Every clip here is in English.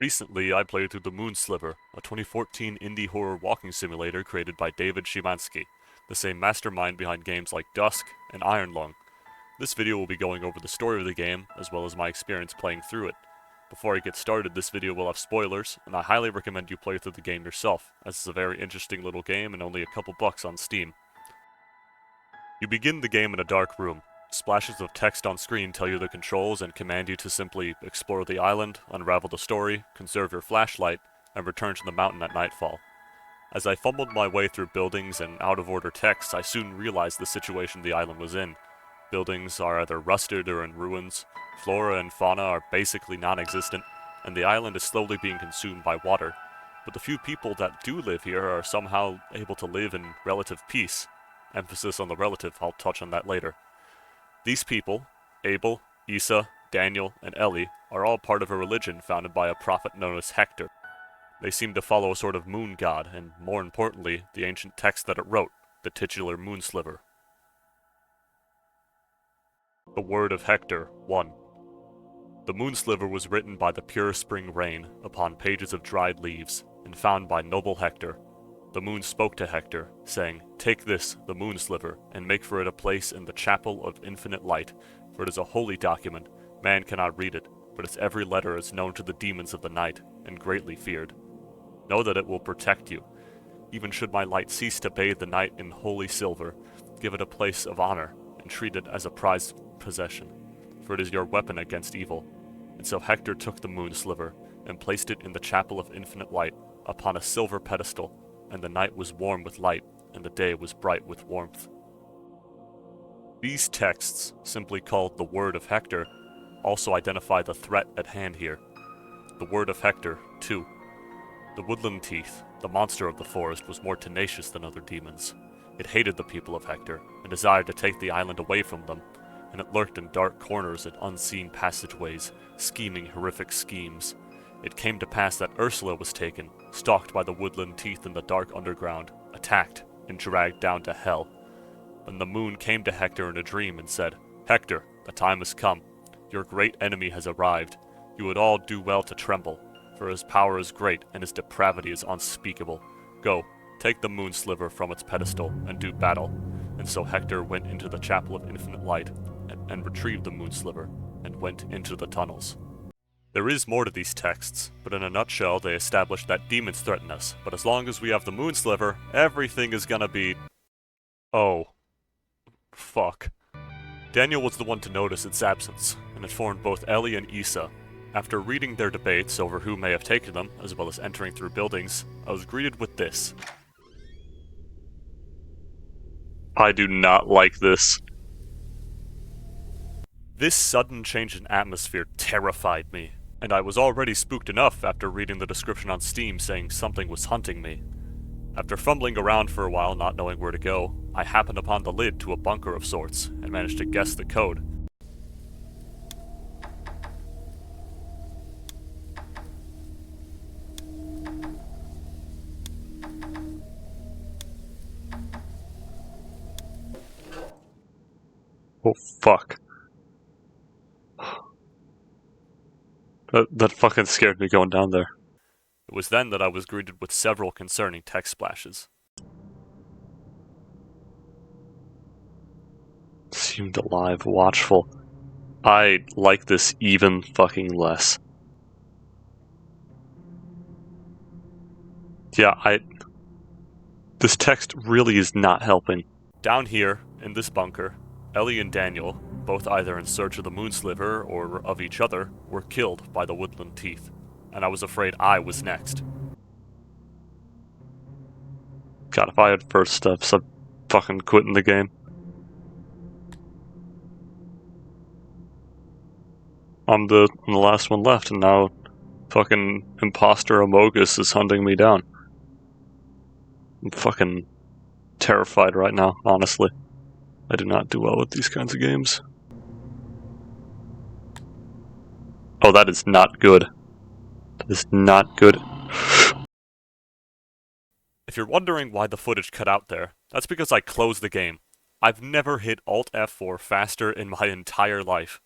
Recently, I played through the Sliver, a 2014 indie horror walking simulator created by David Szymanski, the same mastermind behind games like Dusk and Iron Lung. This video will be going over the story of the game, as well as my experience playing through it. Before I get started, this video will have spoilers, and I highly recommend you play through the game yourself, as it's a very interesting little game and only a couple bucks on Steam. You begin the game in a dark room. Splashes of text on screen tell you the controls and command you to simply explore the island, unravel the story, conserve your flashlight, and return to the mountain at nightfall. As I fumbled my way through buildings and out-of-order texts, I soon realized the situation the island was in. Buildings are either rusted or in ruins, flora and fauna are basically non-existent, and the island is slowly being consumed by water. But the few people that do live here are somehow able to live in relative peace. Emphasis on the relative, I'll touch on that later. These people, Abel, Isa, Daniel, and Ellie, are all part of a religion founded by a prophet known as Hector. They seem to follow a sort of moon god, and more importantly, the ancient text that it wrote, the titular moon sliver. The Word of Hector 1. The moon sliver was written by the pure spring rain upon pages of dried leaves, and found by noble Hector. The moon spoke to Hector, saying, "Take this, the moon sliver, and make for it a place in the chapel of infinite light, for it is a holy document. Man cannot read it, but its every letter is known to the demons of the night, and greatly feared. Know that it will protect you. Even should my light cease to bathe the night in holy silver, give it a place of honor, and treat it as a prized possession, for it is your weapon against evil." And so Hector took the moon sliver, and placed it in the chapel of infinite light, upon a silver pedestal, and the night was warm with light, and the day was bright with warmth. These texts, simply called the Word of Hector, also identify the threat at hand here. The Word of Hector 2. The woodland teeth, the monster of the forest, was more tenacious than other demons. It hated the people of Hector, and desired to take the island away from them, and it lurked in dark corners and unseen passageways, scheming horrific schemes. It came to pass that Ursula was taken, stalked by the woodland teeth in the dark underground, attacked, and dragged down to hell. Then the moon came to Hector in a dream and said, "Hector, the time has come. Your great enemy has arrived. You would all do well to tremble, for his power is great and his depravity is unspeakable. Go, take the moon sliver from its pedestal, and do battle." And so Hector went into the chapel of infinite light, and retrieved the moon sliver, and went into the tunnels. There is more to these texts, but in a nutshell they establish that demons threaten us, but as long as we have the moon sliver, everything is gonna be... oh. Fuck. Daniel was the one to notice its absence, and informed both Ellie and Isa. After reading their debates over who may have taken them, as well as entering through buildings, I was greeted with this. I do not like this. This sudden change in atmosphere terrified me, and I was already spooked enough after reading the description on Steam saying something was hunting me. After fumbling around for a while not knowing where to go, I happened upon the lid to a bunker of sorts, and managed to guess the code. Oh fuck. That fucking scared me going down there. It was then that I was greeted with several concerning text splashes. Seemed alive, watchful. I like this even fucking less. Yeah, this text really is not helping. Down here, in this bunker, Ellie and Daniel, both either in search of the moon sliver or of each other, were killed by the woodland teeth, and I was afraid I was next. God, if I had first steps, I'd fucking quitting the game. I'm the last one left, and now fucking imposter Amogus is hunting me down. I'm fucking terrified right now, honestly. I do not do well with these kinds of games. Oh, that is not good. That is not good. If you're wondering why the footage cut out there, that's because I closed the game. I've never hit Alt F4 faster in my entire life.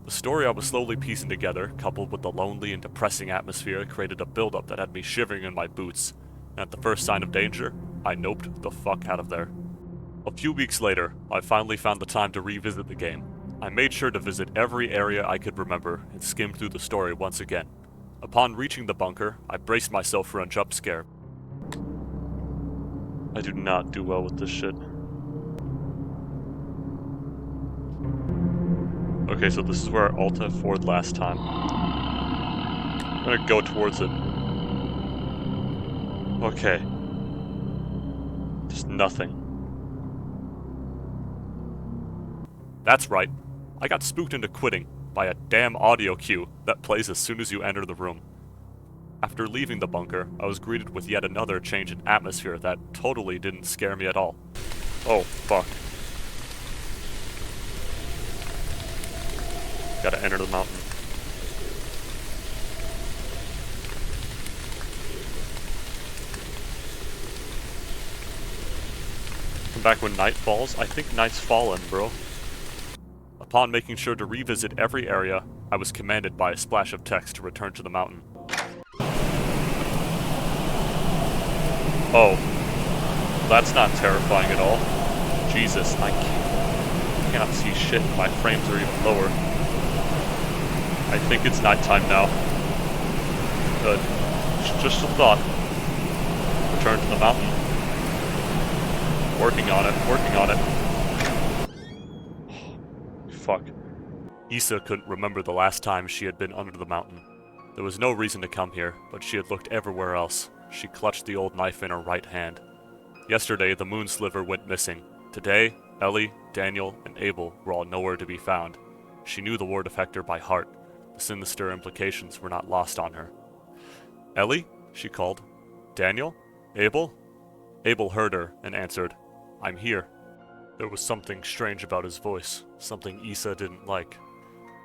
The story I was slowly piecing together, coupled with the lonely and depressing atmosphere, created a buildup that had me shivering in my boots, and at the first sign of danger, I noped the fuck out of there. A few weeks later, I finally found the time to revisit the game. I made sure to visit every area I could remember and skimmed through the story once again. Upon reaching the bunker, I braced myself for a jump scare. I do not do well with this shit. Okay, so this is where I Alt F4'd last time. I'm gonna go towards it. Okay. Just nothing. That's right. I got spooked into quitting by a damn audio cue that plays as soon as you enter the room. After leaving the bunker, I was greeted with yet another change in atmosphere that totally didn't scare me at all. Oh, fuck. Gotta enter the mountain. Come back when night falls? I think night's fallen, bro. Upon making sure to revisit every area, I was commanded by a splash of text to return to the mountain. Oh. That's not terrifying at all. Jesus, I cannot see shit. My frames are even lower. I think it's nighttime now. Good. Just a thought. Return to the mountain. Working on it. Fuck. Issa couldn't remember the last time she had been under the mountain. There was no reason to come here, but she had looked everywhere else. She clutched the old knife in her right hand. Yesterday, the moon sliver went missing. Today, Ellie, Daniel, and Abel were all nowhere to be found. She knew the word of Hector by heart. The sinister implications were not lost on her. Ellie? She called. Daniel? Abel? Abel heard her and answered, I'm here. There was something strange about his voice, something Issa didn't like.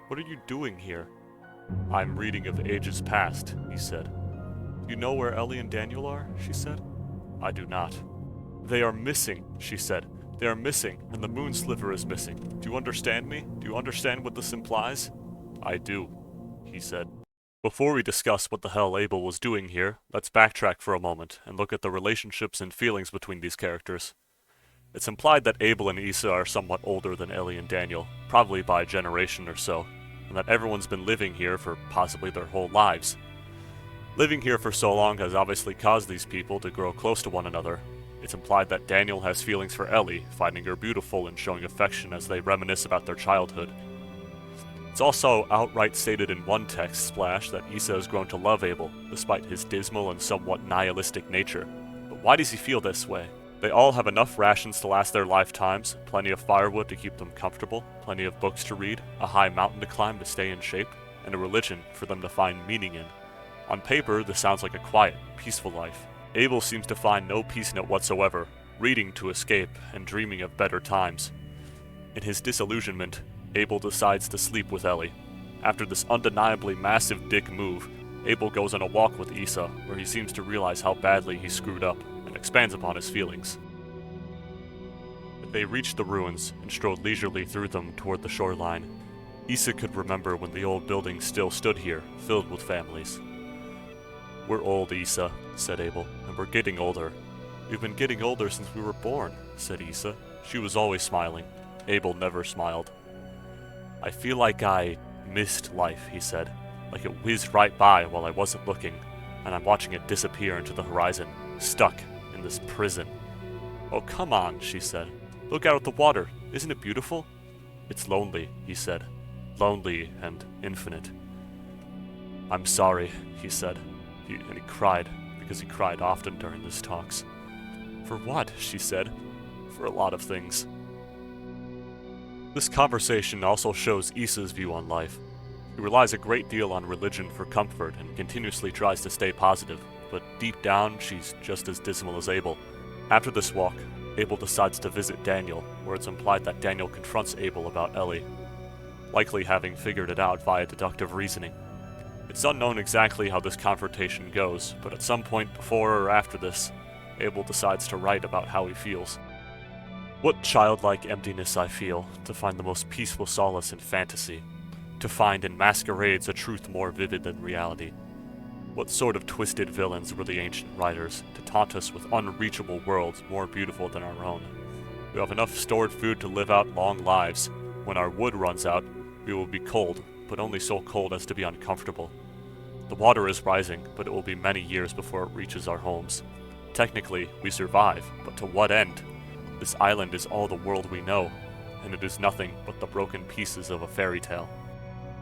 What are you doing here? I'm reading of ages past, he said. You know where Ellie and Daniel are? She said. I do not. They are missing, she said. They are missing, and the moon sliver is missing. Do you understand me? Do you understand what this implies? I do, he said. Before we discuss what the hell Abel was doing here, let's backtrack for a moment and look at the relationships and feelings between these characters. It's implied that Abel and Issa are somewhat older than Ellie and Daniel, probably by a generation or so, and that everyone's been living here for possibly their whole lives. Living here for so long has obviously caused these people to grow close to one another. It's implied that Daniel has feelings for Ellie, finding her beautiful and showing affection as they reminisce about their childhood. It's also outright stated in one text splash that Issa has grown to love Abel, despite his dismal and somewhat nihilistic nature. But why does he feel this way? They all have enough rations to last their lifetimes, plenty of firewood to keep them comfortable, plenty of books to read, a high mountain to climb to stay in shape, and a religion for them to find meaning in. On paper, this sounds like a quiet, peaceful life. Abel seems to find no peace in it whatsoever, reading to escape and dreaming of better times. In his disillusionment, Abel decides to sleep with Ellie. After this undeniably massive dick move, Abel goes on a walk with Issa, where he seems to realize how badly he screwed up, and expands upon his feelings. They reached the ruins and strode leisurely through them toward the shoreline. Issa could remember when the old building still stood here, filled with families. We're old, Issa, said Abel, and we're getting older. We've been getting older since we were born, said Issa. She was always smiling. Abel never smiled. I feel like I missed life, he said, like it whizzed right by while I wasn't looking, and I'm watching it disappear into the horizon, stuck in this prison. Oh, come on, she said. Look out at the water. Isn't it beautiful? It's lonely, he said. Lonely and infinite. I'm sorry, he said. And he cried, because he cried often during his talks. For what? She said. For a lot of things. This conversation also shows Issa's view on life. He relies a great deal on religion for comfort and continuously tries to stay positive, but deep down, she's just as dismal as Abel. After this walk, Abel decides to visit Daniel, where it's implied that Daniel confronts Abel about Ellie, likely having figured it out via deductive reasoning. It's unknown exactly how this confrontation goes, but at some point before or after this, Abel decides to write about how he feels. What childlike emptiness I feel, to find the most peaceful solace in fantasy. to find in masquerades a truth more vivid than reality. What sort of twisted villains were the ancient writers to taunt us with unreachable worlds more beautiful than our own? We have enough stored food to live out long lives. When our wood runs out, we will be cold, but only so cold as to be uncomfortable. The water is rising, but it will be many years before it reaches our homes. Technically, we survive, but to what end? This island is all the world we know, and it is nothing but the broken pieces of a fairy tale.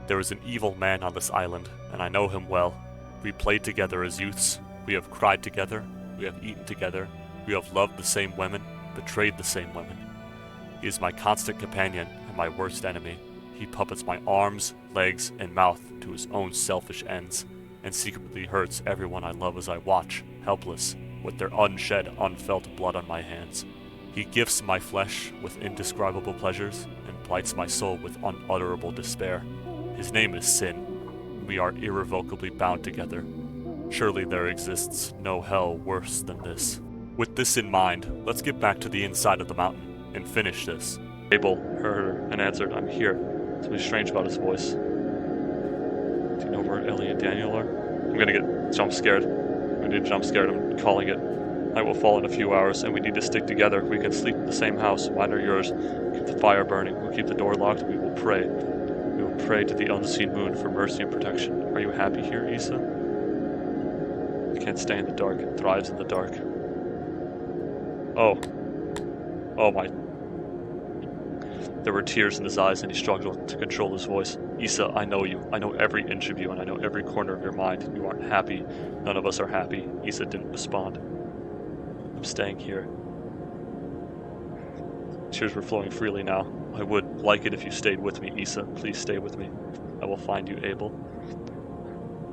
There is an evil man on this island, and I know him well. We played together as youths, we have cried together, we have eaten together, we have loved the same women, betrayed the same women. He is my constant companion and my worst enemy. He puppets my arms, legs, and mouth to his own selfish ends, and secretly hurts everyone I love as I watch, helpless, with their unshed, unfelt blood on my hands. He gifts my flesh with indescribable pleasures, and blights my soul with unutterable despair. His name is Sin. We are irrevocably bound together. Surely there exists no hell worse than this. With this in mind, let's get back to the inside of the mountain and finish this. Abel heard her and answered, "I'm here." Something strange about his voice. Do you know where Ellie and Daniel are? I'm gonna get jump scared. I'm gonna get jump scared. I'm calling it. I will fall in a few hours, and we need to stick together. We can sleep in the same house. Mine or yours. Keep the fire burning. We'll keep the door locked. We will pray. We will pray to the unseen moon for mercy and protection. Are you happy here, Issa? It can't stay in the dark. It thrives in the dark. Oh. Oh my. There were tears in his eyes, and he struggled to control his voice. Issa, I know you. I know every inch of you, and I know every corner of your mind. You aren't happy. None of us are happy. Issa didn't respond. I'm staying here. Tears were flowing freely now. I would like it if you stayed with me, Issa. Please stay with me. I will find you, Abel.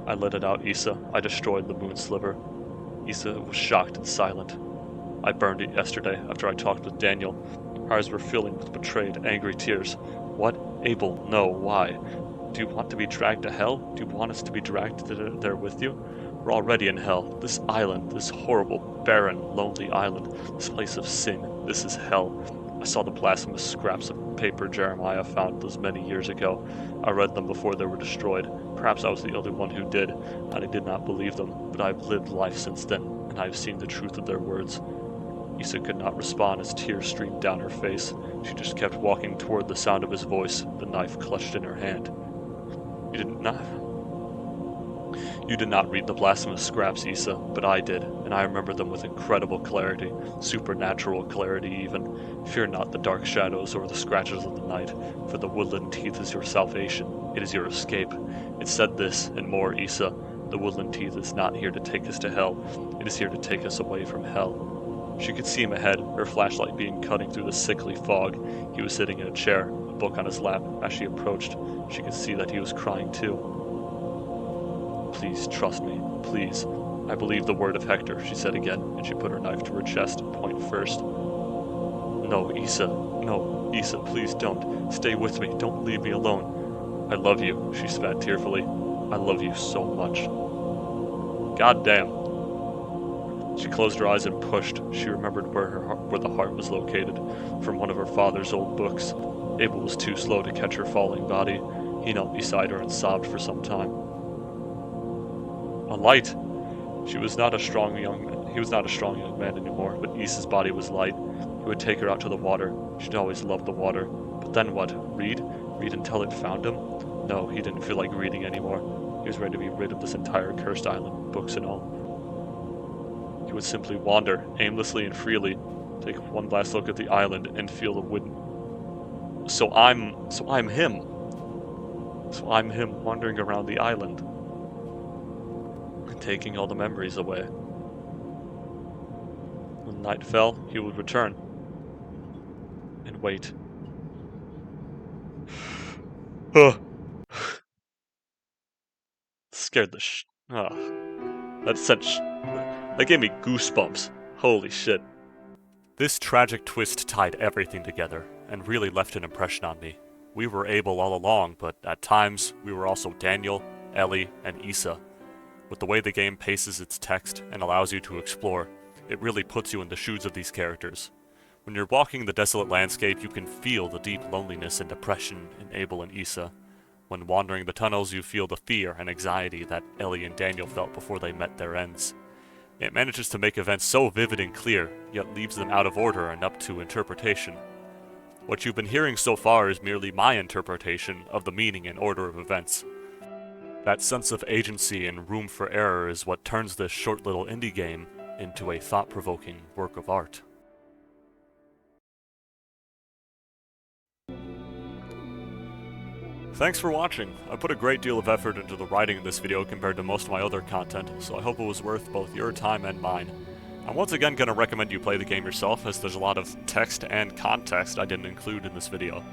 I let it out, Issa. I destroyed the moon sliver. Issa was shocked and silent. I burned it yesterday after I talked with Daniel. Her eyes were filling with betrayed, angry tears. What? Abel, no, why? Do you want to be dragged to hell? Do you want us to be dragged there with you? We're already in hell. This island, this horrible, barren, lonely island, this place of sin, this is hell. I saw the blasphemous scraps of paper Jeremiah found those many years ago. I read them before they were destroyed. Perhaps I was the only one who did, and I did not believe them, but I have lived life since then, and I have seen the truth of their words. Issa could not respond as tears streamed down her face. She just kept walking toward the sound of his voice, the knife clutched in her hand. You did not read the blasphemous scraps, Issa, but I did, and I remember them with incredible clarity, supernatural clarity even. Fear not the dark shadows or the scratches of the night, for the woodland teeth is your salvation. It is your escape. It said this, and more, Issa. The woodland teeth is not here to take us to hell. It is here to take us away from hell. She could see him ahead, her flashlight beam cutting through the sickly fog. He was sitting in a chair, a book on his lap. As she approached, she could see that he was crying too. Please trust me, please. I believe the word of Hector, she said again, and she put her knife to her chest, point first. No, Issa, please don't. Stay with me, don't leave me alone. I love you, she spat tearfully. I love you so much. God damn. She closed her eyes and pushed. She remembered where the heart was located, from one of her father's old books. Abel was too slow to catch her falling body. He knelt beside her and sobbed for some time. A light! He was not a strong young man anymore, but Issa's body was light. He would take her out to the water. She'd always loved the water. But then what? Read? Read until it found him? No, he didn't feel like reading anymore. He was ready to be rid of this entire cursed island, books and all. He would simply wander, aimlessly and freely, take one last look at the island and feel the wind. So I'm him. So I'm him wandering around the island, and taking all the memories away. When night fell, he would return, and wait. Scared the that gave me goosebumps. Holy shit. This tragic twist tied everything together, and really left an impression on me. We were Abel all along, but at times, we were also Daniel, Ellie, and Issa. With the way the game paces its text and allows you to explore, it really puts you in the shoes of these characters. When you're walking the desolate landscape, you can feel the deep loneliness and depression in Abel and Issa. When wandering the tunnels, you feel the fear and anxiety that Ellie and Daniel felt before they met their ends. It manages to make events so vivid and clear, yet leaves them out of order and up to interpretation. What you've been hearing so far is merely my interpretation of the meaning and order of events. That sense of agency and room for error is what turns this short little indie game into a thought-provoking work of art. Thanks for watching. I put a great deal of effort into the writing of this video compared to most of my other content, so I hope it was worth both your time and mine. I'm once again going to recommend you play the game yourself, as there's a lot of text and context I didn't include in this video.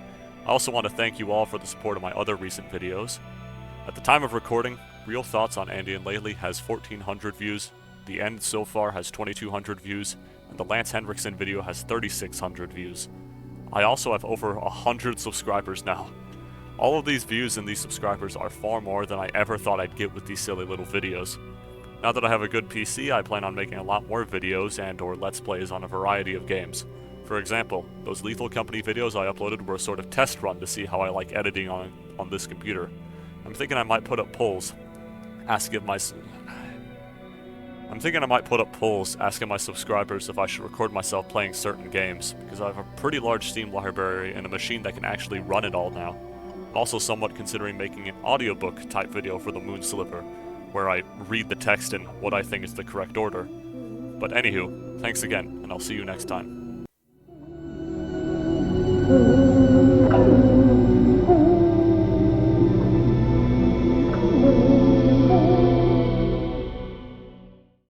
I also want to thank you all for the support of my other recent videos. At the time of recording, Real Thoughts on Andy and Lately has 1,400 views, The End so far has 2,200 views, and the Lance Henriksen video has 3,600 views. I also have over 100 subscribers now. All of these views and these subscribers are far more than I ever thought I'd get with these silly little videos. Now that I have a good PC, I plan on making a lot more videos and or Let's Plays on a variety of games. For example, those Lethal Company videos I uploaded were a sort of test run to see how I like editing on this computer. I'm thinking I might put up polls asking my subscribers if I should record myself playing certain games, because I have a pretty large Steam library and a machine that can actually run it all now. I'm also somewhat considering making an audiobook type video for the Moon Sliver, where I read the text in what I think is the correct order. But anywho, thanks again, and I'll see you next time.